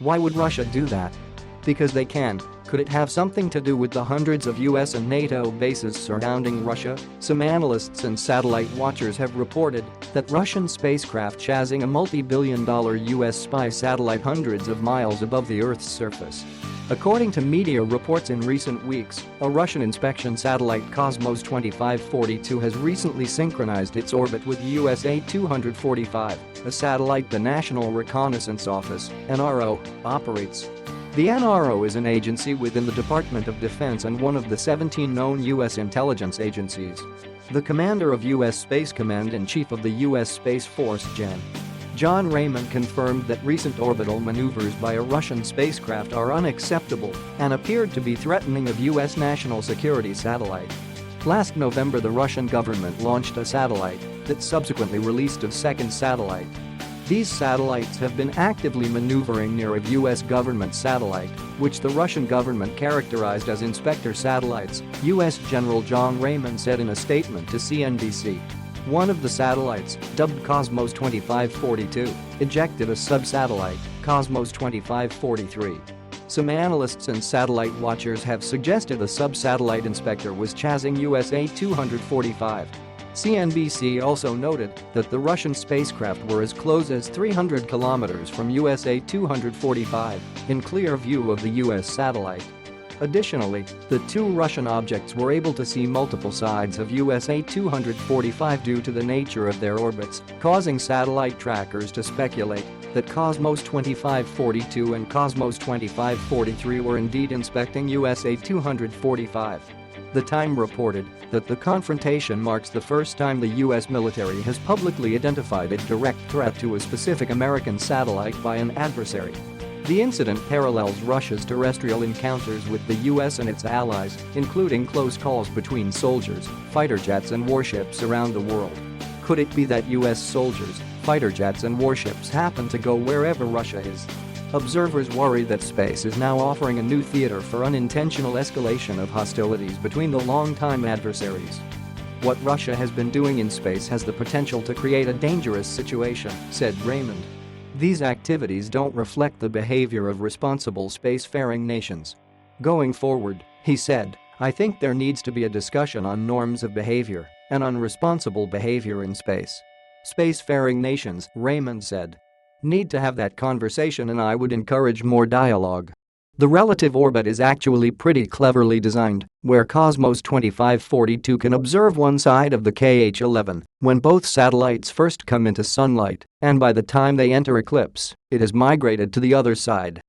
Why would Russia do that? Because they can. Could it have something to do with the hundreds of US and NATO bases surrounding Russia? Some analysts and satellite watchers have reported that Russian spacecraft chasing a multi-billion-dollar US spy satellite hundreds of miles above the Earth's surface. According to media reports in recent weeks, a Russian inspection satellite Cosmos 2542 has recently synchronized its orbit with USA 245, a satellite the National Reconnaissance Office (NRO) operates. The NRO is an agency within the Department of Defense and one of the 17 known U.S. intelligence agencies. The commander of U.S. Space Command and chief of the U.S. Space Force Gen. John Raymond confirmed that recent orbital maneuvers by a Russian spacecraft are unacceptable and appeared to be threatening of U.S. national security satellite. Last November, the Russian government launched a satellite that subsequently released a second satellite. These satellites have been actively maneuvering near a U.S. government satellite, which the Russian government characterized as inspector satellites, U.S. General John Raymond said in a statement to CNBC. One of the satellites, dubbed Cosmos 2542, ejected a sub-satellite, Cosmos 2543. Some analysts and satellite watchers have suggested a sub-satellite inspector was chasing USA 245. CNBC also noted that the Russian spacecraft were as close as 300 kilometers from USA 245, in clear view of the US satellite. Additionally, the two Russian objects were able to see multiple sides of USA 245 due to the nature of their orbits, causing satellite trackers to speculate that Cosmos 2542 and Cosmos 2543 were indeed inspecting USA 245. The Time reported that the confrontation marks the first time the U.S. military has publicly identified a direct threat to a specific American satellite by an adversary. The incident parallels Russia's terrestrial encounters with the U.S. and its allies, including close calls between soldiers, fighter jets and warships around the world. Could it be that U.S. soldiers, fighter jets and warships happen to go wherever Russia is? Observers worry that space is now offering a new theater for unintentional escalation of hostilities between the longtime adversaries. What Russia has been doing in space has the potential to create a dangerous situation, said Raymond. These activities don't reflect the behavior of responsible spacefaring nations. Going forward, he said, I think there needs to be a discussion on norms of behavior and on responsible behavior in space. Spacefaring nations, Raymond said, need to have that conversation, and I would encourage more dialogue. The relative orbit is actually pretty cleverly designed, where Cosmos 2542 can observe one side of the KH-11 when both satellites first come into sunlight, and by the time they enter eclipse, it has migrated to the other side.